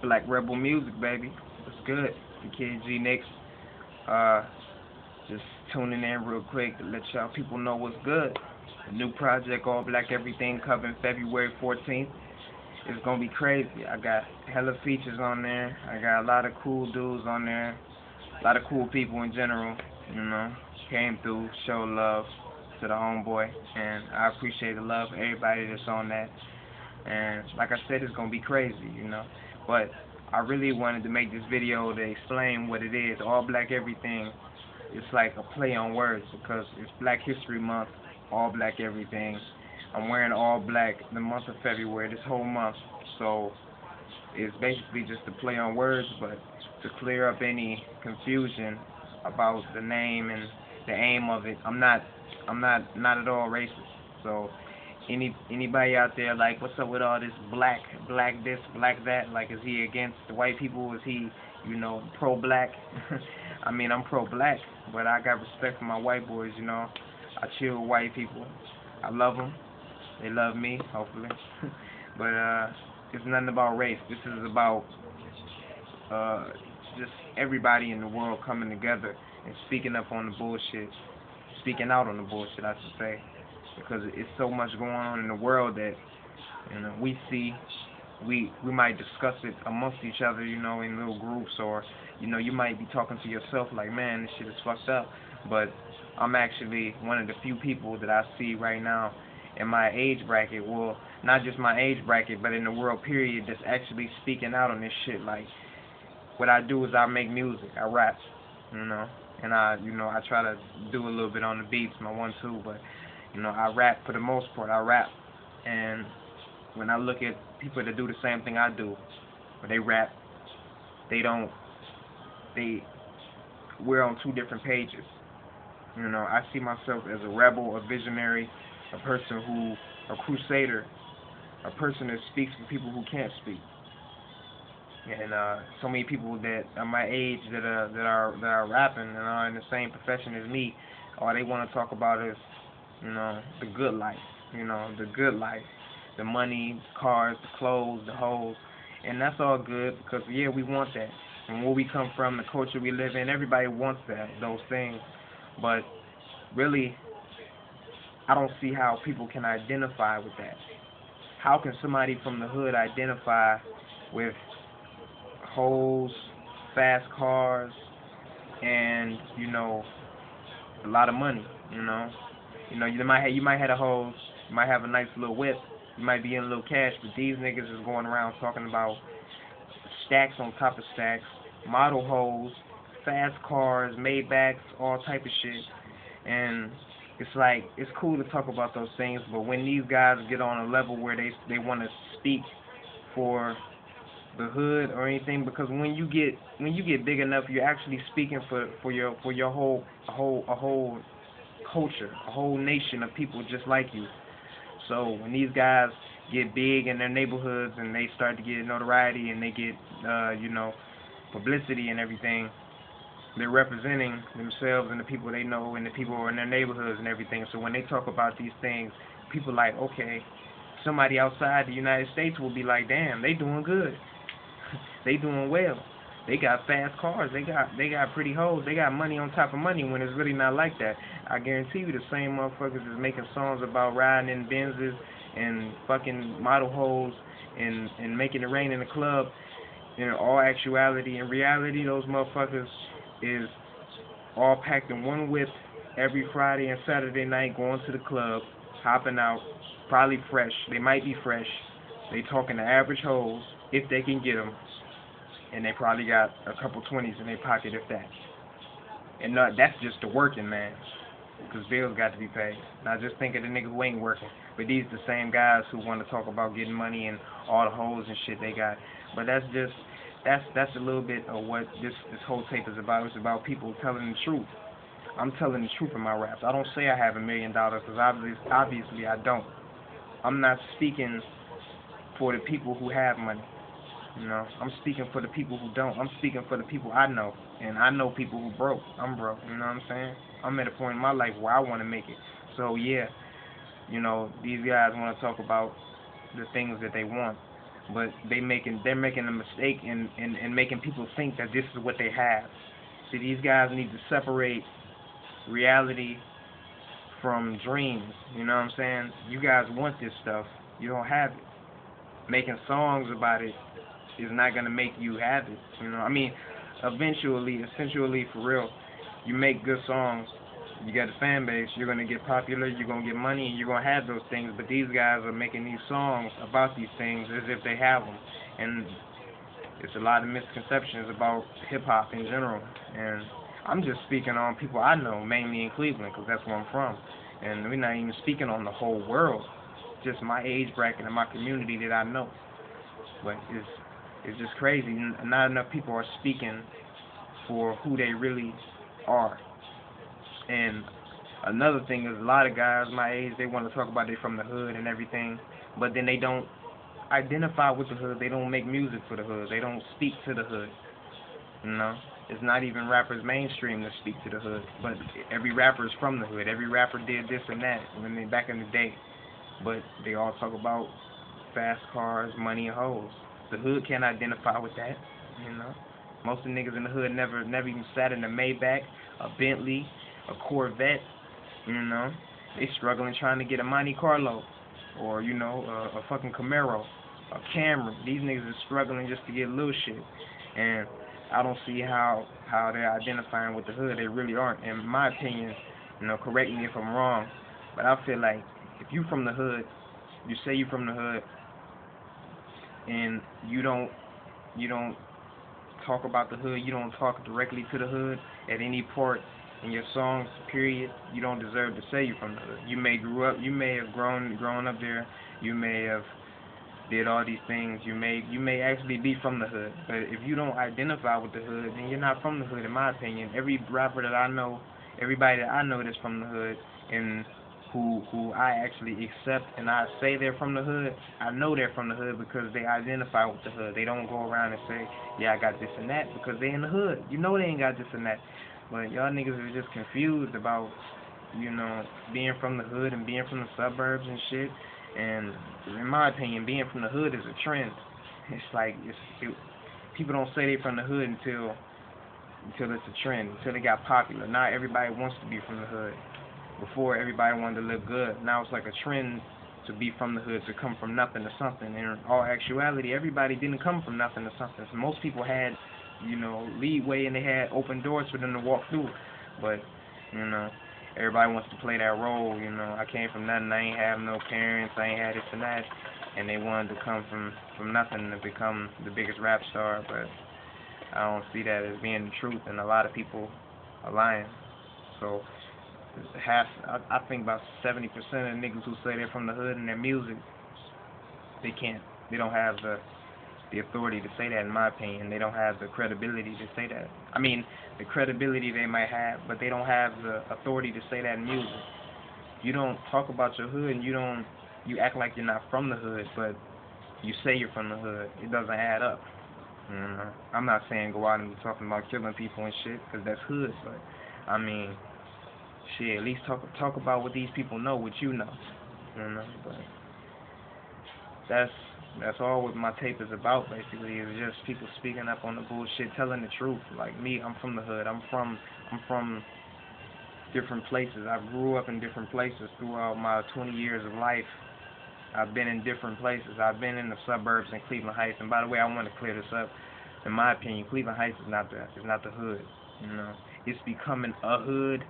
Black Rebel music, baby. It's good. The kid G.Nicks. Just tuning in real quick to let y'all people know what's good. The new project, All Black Everything, coming February 14th. It's gonna be crazy. I got hella features on there. I got a lot of cool dudes on there. A lot of cool people in general. You know, came through, show love to the homeboy, and I appreciate the love for everybody that's on that. And like I said, it's gonna be crazy, you know. But I really wanted to make this video to explain what it is. All Black Everything. It's like a play on words because it's Black History Month. All Black Everything. I'm wearing all black the month of February, this whole month. So it's basically just a play on words, but to clear up any confusion about the name and the aim of it, I'm not at all racist. So anybody out there like, what's up with all this black this, black that? Like, is he against the white people? Is he, you know, pro-black? I mean, I'm pro-black, but I got respect for my white boys, you know. I chill with white people. I love them. They love me, hopefully. But it's nothing about race. This is about just everybody in the world coming together and speaking up on the bullshit. Speaking out on the bullshit, I should say. Because it's so much going on in the world that, you know, we see. We might discuss it amongst each other, you know, in little groups, or, you know, you might be talking to yourself like, man, this shit is fucked up. But I'm actually one of the few people that I see right now in my age bracket, well, not just my age bracket, but in the world period, that's actually speaking out on this shit. Like, what I do is I make music, I rap, you know, and I try to do a little bit on the beats, my 1-2, but, you know, I rap for the most part, I rap, and when I look at people that do the same thing I do, where they rap, we're on two different pages. You know, I see myself as a rebel, a visionary, a crusader, a person that speaks for people who can't speak. And so many people that are my age that are rapping and are in the same profession as me, all they want to talk about is, you know, the good life. You know, the good life, the money, the cars, the clothes, the hoes, and that's all good because yeah, we want that. And where we come from, the culture we live in, everybody wants those things. But really, I don't see how people can identify with that. How can somebody from the hood identify with hoes, fast cars, and, you know, a lot of money? You know, you might have a hose, you might have a nice little whip, you might be in a little cash, but these niggas is going around talking about stacks on top of stacks, model hoes, fast cars, Maybachs, all type of shit. And it's like, it's cool to talk about those things, but when these guys get on a level where they want to speak for the hood or anything, because when you get big enough, you're actually speaking for your whole culture, a whole nation of people just like you. So when these guys get big in their neighborhoods and they start to get notoriety and they get you know, publicity and everything, they're representing themselves and the people they know and the people in their neighborhoods and everything. So when they talk about these things, people like, okay, somebody outside the United States will be like, damn, they doing good. They doing well. They got fast cars. They got pretty hoes. They got money on top of money, when it's really not like that. I guarantee you the same motherfuckers is making songs about riding in Benzes and fucking model hoes and making it rain in the club. In all actuality and reality, those motherfuckers is all packed in one whip every Friday and Saturday night, going to the club, hopping out, probably fresh. They might be fresh. They talking to average hoes, if they can get them. And they probably got a couple 20s in their pocket, if that. And that's just the working man, because bills got to be paid. Now just think of the nigga who ain't working. But these the same guys who want to talk about getting money and all the hoes and shit they got. But that's a little bit of what this whole tape is about. It's about people telling the truth. I'm telling the truth in my raps. I don't say I have $1 million, because obviously I don't. I'm not speaking for the people who have money. You know, I'm speaking for the people who don't. I'm speaking for the people I know. And I know people who broke. I'm broke, you know what I'm saying? I'm at a point in my life where I want to make it. So yeah, you know, these guys want to talk about the things that they want. but they're making a mistake in making people think that this is what they have. See, these guys need to separate reality from dreams. You know what I'm saying? You guys want this stuff. You don't have it. Making songs about it is not gonna make you have it. You know, I mean, essentially, for real, you make good songs, you got a fan base, you're gonna get popular, you're gonna get money, and you're gonna have those things. But these guys are making these songs about these things as if they have them, and it's a lot of misconceptions about hip hop in general. And I'm just speaking on people I know, mainly in Cleveland, because that's where I'm from. And we're not even speaking on the whole world, just my age bracket and my community that I know. But it's just crazy. Not enough people are speaking for who they really are. And another thing is, a lot of guys my age, they want to talk about they from the hood and everything, but then they don't identify with the hood. They don't make music for the hood. They don't speak to the hood. You know, it's not even rappers mainstream to speak to the hood, but every rapper is from the hood. Every rapper did this and that when they back in the day, but they all talk about fast cars, money, and hoes. The hood can't identify with that. You know, most of the niggas in the hood never even sat in a Maybach, a Bentley, a Corvette. You know, they struggling trying to get a Monte Carlo, or you know, a fucking Camaro, a Camry. These niggas are struggling just to get little shit, and I don't see how they're identifying with the hood. They really aren't, in my opinion. You know, correct me if I'm wrong, but I feel like if you from the hood, you say you from the hood, and you don't talk about the hood, you don't talk directly to the hood at any part in your songs, period, you don't deserve to say you from the hood. You may have grown up there, you may have did all these things, you may actually be from the hood, but if you don't identify with the hood, then you're not from the hood, in my opinion. Every rapper that I know, everybody that I know that's from the hood, and who I actually accept and I say they're from the hood, I know they're from the hood because they identify with the hood. They don't go around and say, yeah, I got this and that, because they in the hood. You know they ain't got this and that. But y'all niggas are just confused about, you know, being from the hood and being from the suburbs and shit. And in my opinion, being from the hood is a trend. It's like people don't say they from the hood until it's a trend, until they got popular. Now everybody wants to be from the hood. Before, everybody wanted to live good. Now it's like a trend to be from the hood, to come from nothing to something. And in all actuality, everybody didn't come from nothing to something. So most people had, you know, leeway, and they had open doors for them to walk through. But, you know, everybody wants to play that role. You know, I came from nothing. I ain't have no parents. I ain't had this and that. And they wanted to come from nothing to become the biggest rap star. But I don't see that as being the truth, and a lot of people are lying. So I think about 70% of niggas who say they're from the hood in their music, they don't have the authority to say that, in my opinion. They don't have the credibility to say that. I mean, the credibility they might have, but they don't have the authority to say that in music. You don't talk about your hood, and you act like you're not from the hood, but you say you're from the hood. It doesn't add up. You know? I'm not saying go out and be talking about killing people and shit, because that's hood, but I mean, shit, at least talk about what these people know, what you know. You know, but that's all what my tape is about, basically. It's just people speaking up on the bullshit, telling the truth. Like me, I'm from the hood. I'm from different places. I grew up in different places throughout my 20 years of life. I've been in different places. I've been in the suburbs in Cleveland Heights. And by the way, I want to clear this up. In my opinion, Cleveland Heights is not the hood. You know, it's becoming a hood.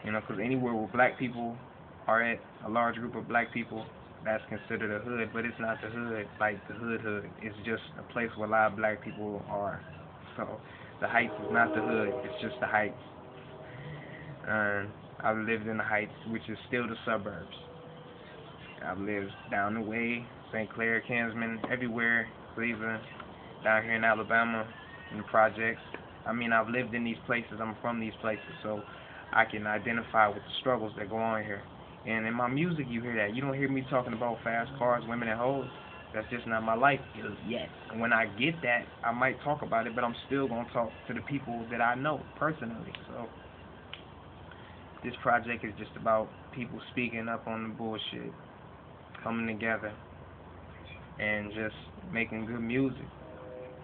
You know, because anywhere where black people are at, a large group of black people, that's considered a hood, but it's not the hood, like the hood. It's just a place where a lot of black people are. So, the Heights is not the hood, it's just the Heights. And I've lived in the Heights, which is still the suburbs. I've lived down the way, St. Clair, Kinsman, everywhere, Cleveland, down here in Alabama, in the projects. I mean, I've lived in these places, I'm from these places, so I can identify with the struggles that go on here. And in my music, you hear that. You don't hear me talking about fast cars, women, and hoes. That's just not my life yet. And when I get that, I might talk about it, but I'm still going to talk to the people that I know personally. So this project is just about people speaking up on the bullshit, coming together, and just making good music.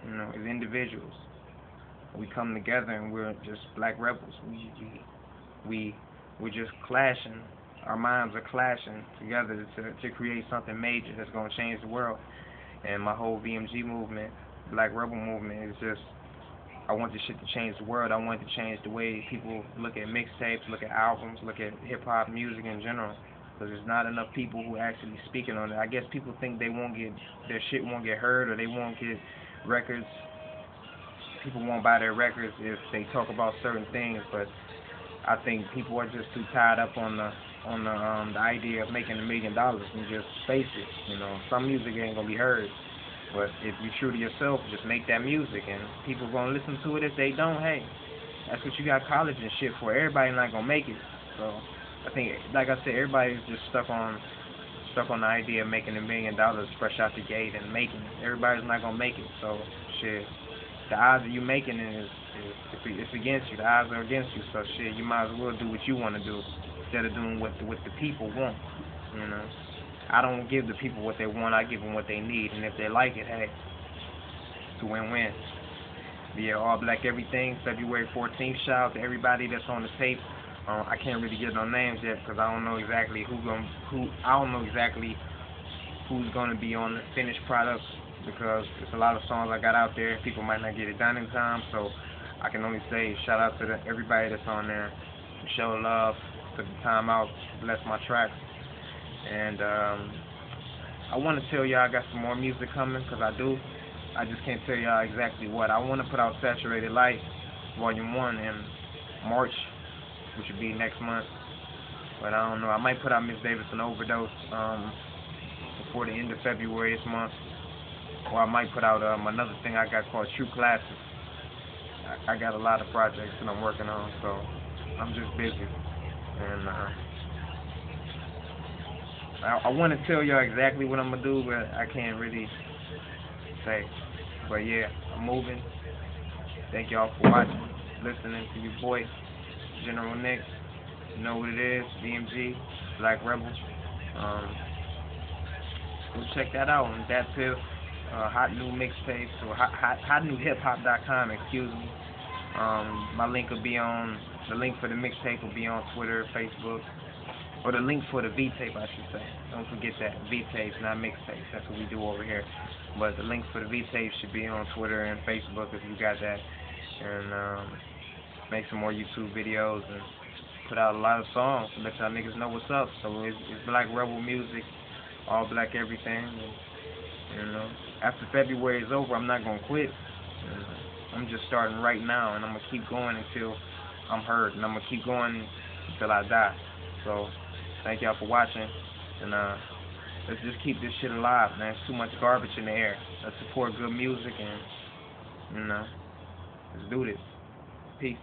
You know, as individuals, we come together and we're just black rebels. We're just clashing. Our minds are clashing together to create something major that's gonna change the world. And my whole VMG movement, Black Rebel movement, is just, I want this shit to change the world. I want it to change the way people look at mixtapes, look at albums, look at hip hop music in general. Because there's not enough people who actually speaking on it. I guess people think their shit won't get heard, or they won't get records. People won't buy their records if they talk about certain things, but I think people are just too tied up on the idea of making $1 million and just face it. You know, some music ain't gonna be heard, but if you're true to yourself, just make that music, and people gonna listen to it. If they don't, hey, that's what you got college and shit for. Everybody not gonna make it. So I think, like I said, everybody's just stuck on the idea of making $1 million fresh out the gate and making it. Everybody's not gonna make it. So shit, the odds of you making it is it's against you. The odds are against you. So shit, you might as well do what you want to do instead of doing what the people want. You know, I don't give the people what they want. I give them what they need, and if they like it, hey, it's a win-win. Yeah, all black everything. February 14th. Shout out to everybody that's on the tape. I can't really get no names yet because I don't know exactly who's gonna be on the finished product, because there's a lot of songs I got out there. People might not get it done in time, so I can only say shout out to everybody that's on there. Show love, took the time out, bless my tracks, and I want to tell y'all I got some more music coming, because I do. I just can't tell y'all exactly what. I want to put out Saturated Light Volume 1 in March, which would be next month. But I don't know. I might put out Miss Davidson Overdose before the end of February this month. Or I might put out another thing I got called True Classics. I got a lot of projects that I'm working on, so I'm just busy. And I want to tell y'all exactly what I'm going to do, but I can't really say. But yeah, I'm moving. Thank y'all for watching, listening to your boy, General Nicks. You know what it is, VMG, Black Rebel. Go check that out on Dat Piff, Hot New Mixtapes, or hotnewhiphop.com, excuse me. My link will be on, the link for the mixtape will be on Twitter, Facebook, or the link for the VTape, I should say. Don't forget that, VTapes, not mixtapes. That's what we do over here. But the link for the VTape should be on Twitter and Facebook if you got that. And make some more YouTube videos and put out a lot of songs to let y'all niggas know what's up. So it's Black Rebel music, all black everything. And, you know, after February is over, I'm not gonna quit. I'm just starting right now, and I'm gonna keep going until I'm heard, and I'm gonna keep going until I die. So thank y'all for watching, and let's just keep this shit alive, man. There's too much garbage in the air. Let's support good music, and you know, let's do this. Peace.